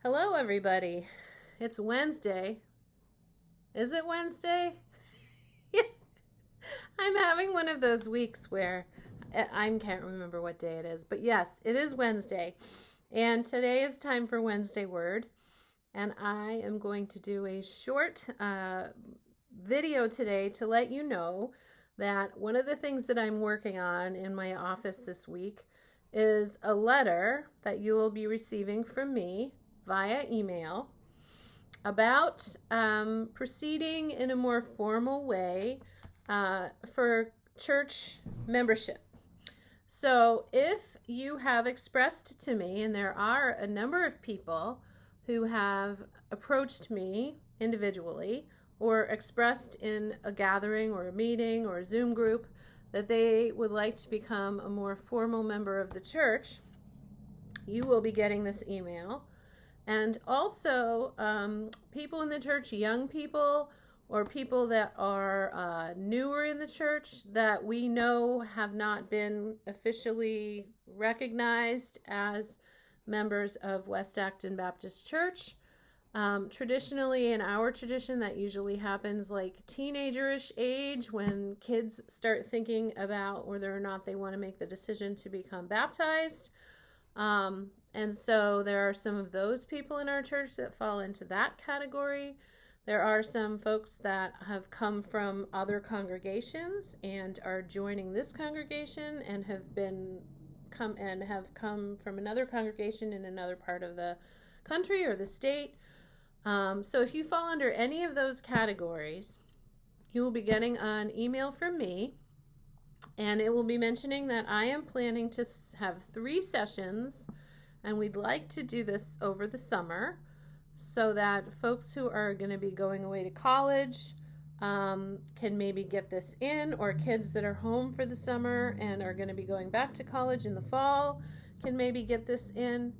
Hello, everybody. It's Wednesday. Is it Wednesday? I'm having one of those weeks where I can't remember what day it is, but yes, it is Wednesday. And today is time for Wednesday Word. And I am going to do a short video today to let you know that one of the things that I'm working on in my office this week is a letter that you will be receiving from me via email about proceeding in a more formal way for church membership. So if you have expressed to me, and there are a number of people who have approached me individually or expressed in a gathering or a meeting or a Zoom group that they would like to become a more formal member of the church, you will be getting this email. And also, people in the church, young people, or people that are newer in the church that we know have not been officially recognized as members of West Acton Baptist Church. Traditionally, in our tradition, that usually happens like teenagerish age when kids start thinking about whether or not they want to make the decision to become baptized. And so there are some of those people in our church that fall into that category. There are some folks that have come from other congregations and are joining this congregation and have come from another congregation in another part of the country or the state. So if you fall under any of those categories, you will be getting an email from me, and it will be mentioning that I am planning to have 3 sessions, and we'd like to do this over the summer so that folks who are going to be going away to college can maybe get this in, or kids that are home for the summer and are going to be going back to college in the fall can maybe get this in,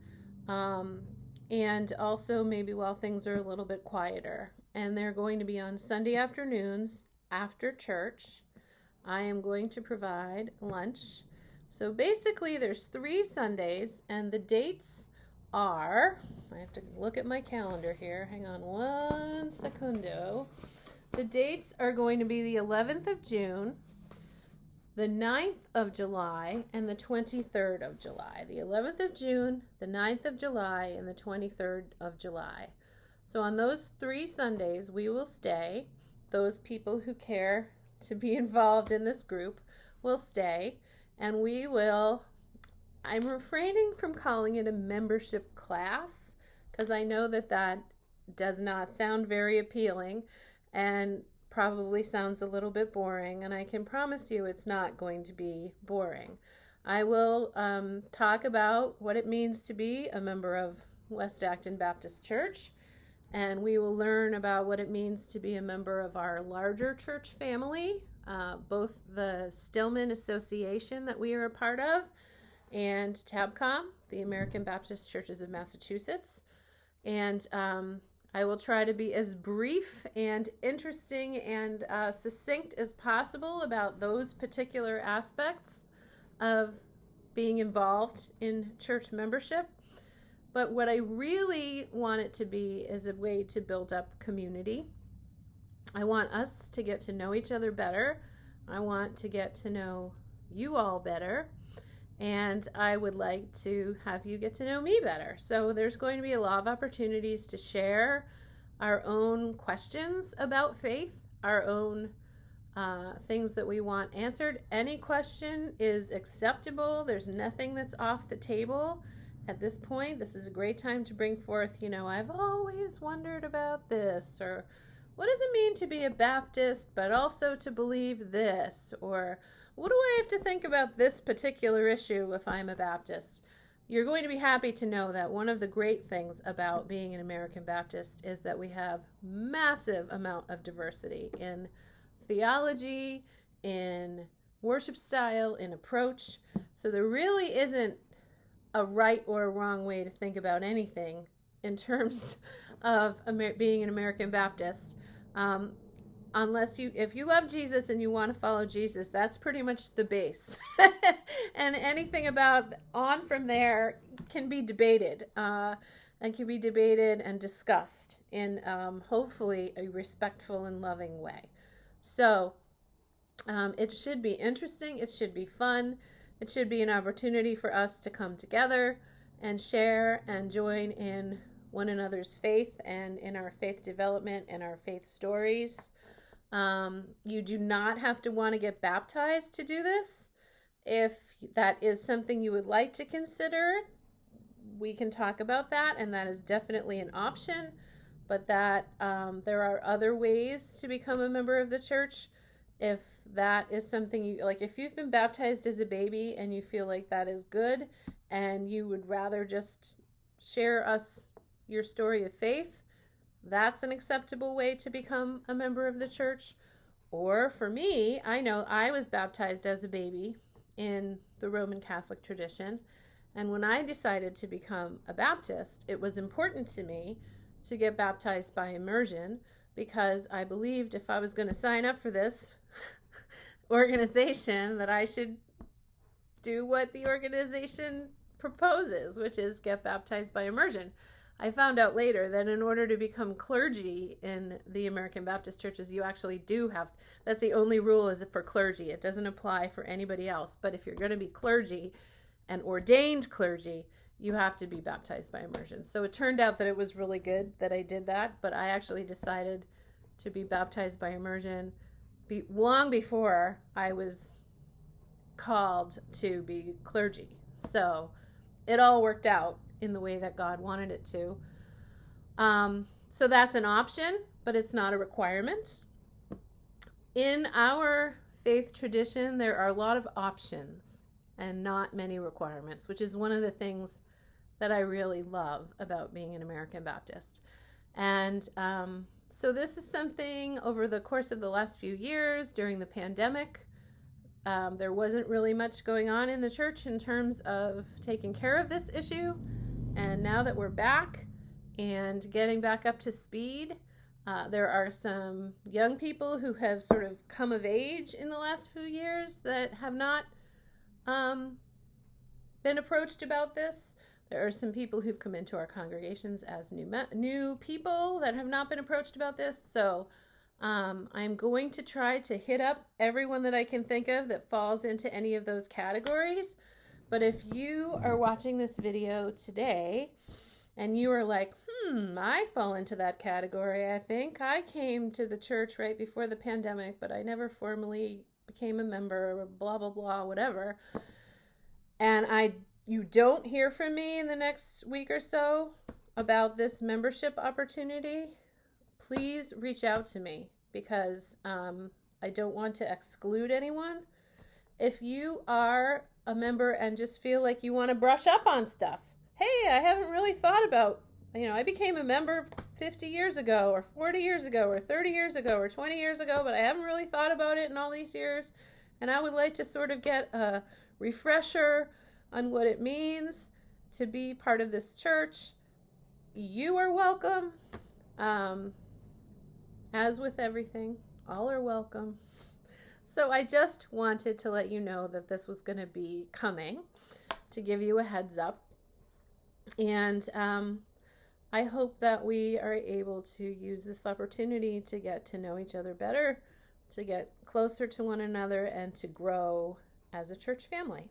and also maybe while things are a little bit quieter. And they're going to be on Sunday afternoons after church. I am going to provide lunch. So basically there's 3 Sundays, and the dates are, I have to look at my calendar here. Hang on one secundo. The dates are going to be the 11th of June, the 9th of July, and the 23rd of July. The 11th of June, the 9th of July, and the 23rd of July. So on those 3 Sundays, we will stay. Those people who care to be involved in this group will stay. And we will, I'm refraining from calling it a membership class because I know that that does not sound very appealing and probably sounds a little bit boring. And I can promise you it's not going to be boring. I will talk about what it means to be a member of West Acton Baptist Church. And we will learn about what it means to be a member of our larger church family, both the Stillman Association that we are a part of and TABCOM, the American Baptist Churches of Massachusetts. And I will try to be as brief and interesting and succinct as possible about those particular aspects of being involved in church membership. But what I really want it to be is a way to build up community. I want us to get to know each other better. I want to get to know you all better. And I would like to have you get to know me better. So there's going to be a lot of opportunities to share our own questions about faith, our own things that we want answered. Any question is acceptable. There's nothing that's off the table. At this point, this is a great time to bring forth, I've always wondered about this, or what does it mean to be a Baptist, but also to believe this, or what do I have to think about this particular issue if I'm a Baptist? You're going to be happy to know that one of the great things about being an American Baptist is that we have massive amount of diversity in theology, in worship style, in approach. So there really isn't a right or a wrong way to think about anything in terms of being an American Baptist. If you love Jesus and you want to follow Jesus, that's pretty much the base. And anything about on from there can be debated. and can be debated and discussed in hopefully a respectful and loving way. So it should be interesting. It should be fun. It should be an opportunity for us to come together and share and join in one another's faith and in our faith development and our faith stories. You do not have to want to get baptized to do this. If that is something you would like to consider, we can talk about that, and that is definitely an option. But that there are other ways to become a member of the church. If that is something you like, if you've been baptized as a baby and you feel like that is good and you would rather just share us your story of faith, that's an acceptable way to become a member of the church. Or for me, I know I was baptized as a baby in the Roman Catholic tradition. And when I decided to become a Baptist, it was important to me to get baptized by immersion, because I believed if I was going to sign up for this organization that I should do what the organization proposes, which is get baptized by immersion. I found out later that in order to become clergy in the American Baptist churches, you actually do have, that's the only rule is for clergy. It doesn't apply for anybody else. But if you're going to be clergy and ordained clergy, you have to be baptized by immersion. So it turned out that it was really good that I did that, but I actually decided to be baptized by immersion long before I was called to be clergy. So it all worked out in the way that God wanted it to. So that's an option, but it's not a requirement. In our faith tradition, there are a lot of options and not many requirements, which is one of the things that I really love about being an American Baptist. And so this is something over the course of the last few years during the pandemic. There wasn't really much going on in the church in terms of taking care of this issue. And now that we're back and getting back up to speed, there are some young people who have sort of come of age in the last few years that have not been approached about this. There are some people who've come into our congregations as new people that have not been approached about this. So I'm going to try to hit up everyone that I can think of that falls into any of those categories. But if you are watching this video today and you are like, I fall into that category, I think. I came to the church right before the pandemic, but I never formally became a member, blah, blah, blah, whatever. And you don't hear from me in the next week or so about this membership opportunity, please reach out to me, because I don't want to exclude anyone. If you are a member and just feel like you want to brush up on stuff, hey, I haven't really thought about, I became a member 50 years ago or 40 years ago or 30 years ago or 20 years ago, but I haven't really thought about it in all these years. And I would like to sort of get a refresher on what it means to be part of this church. You are welcome. As with everything, all are welcome. So I just wanted to let you know that this was going to be coming, to give you a heads up. And I hope that we are able to use this opportunity to get to know each other better, to get closer to one another, and to grow as a church family.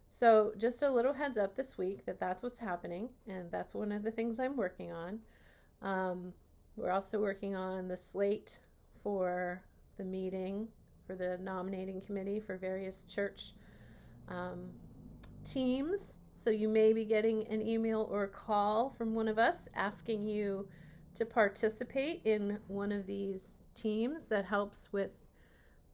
So just a little heads up this week that that's what's happening, and that's one of the things I'm working on. We're also working on the slate for the meeting for the nominating committee for various church teams. So you may be getting an email or a call from one of us asking you to participate in one of these teams that helps with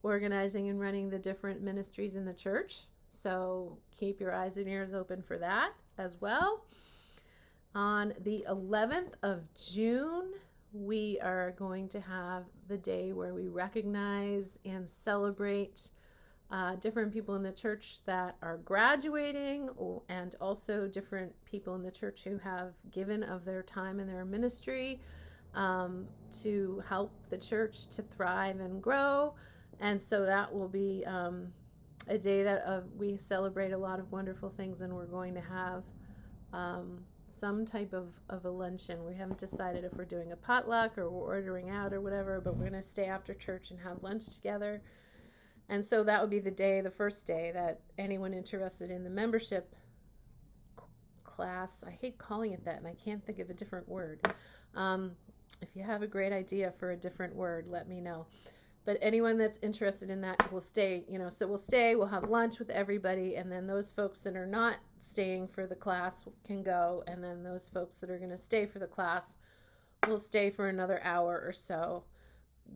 organizing and running the different ministries in the church. So keep your eyes and ears open for that as well. On the 11th of June, we are going to have the day where we recognize and celebrate different people in the church that are graduating, and also different people in the church who have given of their time and their ministry to help the church to thrive and grow. And so that will be a day that we celebrate a lot of wonderful things, and we're going to have some type of a luncheon. We haven't decided if we're doing a potluck or we're ordering out or whatever, but we're going to stay after church and have lunch together. And so that would be the first day that anyone interested in the membership class, I hate calling it that and I can't think of a different word. If you have a great idea for a different word, let me know. But anyone that's interested in that will stay, so we'll stay, we'll have lunch with everybody, and then those folks that are not staying for the class can go, and then those folks that are going to stay for the class will stay for another hour or so,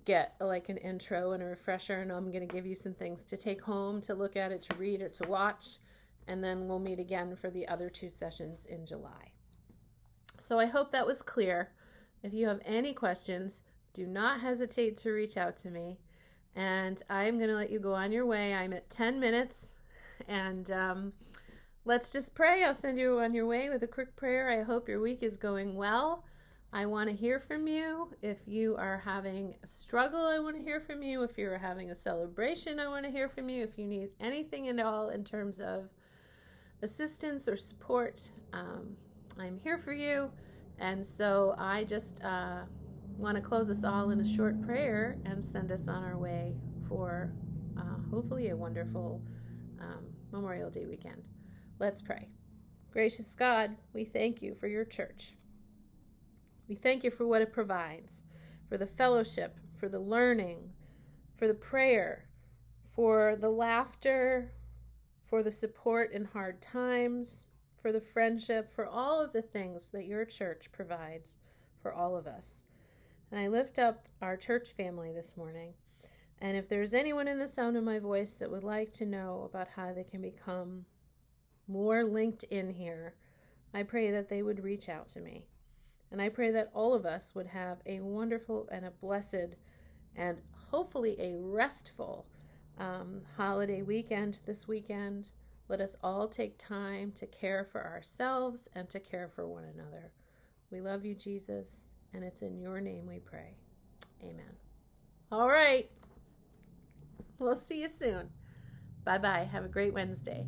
get like an intro and a refresher, and I'm going to give you some things to take home, to look at it, to read, or to watch, and then we'll meet again for the other 2 sessions in July. So I hope that was clear. If you have any questions, do not hesitate to reach out to me, and I'm going to let you go on your way. I'm at 10 minutes, and let's just pray. I'll send you on your way with a quick prayer. I hope your week is going well. I want to hear from you. If you are having a struggle, I want to hear from you. If you're having a celebration, I want to hear from you. If you need anything at all in terms of assistance or support, I'm here for you. And so I just want to close us all in a short prayer and send us on our way for hopefully a wonderful Memorial Day weekend. Let's pray. Gracious God, we thank you for your church. We thank you for what it provides, for the fellowship, for the learning, for the prayer, for the laughter, for the support in hard times, for the friendship, for all of the things that your church provides for all of us. And I lift up our church family this morning. And if there's anyone in the sound of my voice that would like to know about how they can become more linked in here, I pray that they would reach out to me. And I pray that all of us would have a wonderful and a blessed and hopefully a restful holiday weekend this weekend. Let us all take time to care for ourselves and to care for one another. We love you, Jesus, and it's in your name we pray. Amen. All right. We'll see you soon. Bye-bye. Have a great Wednesday.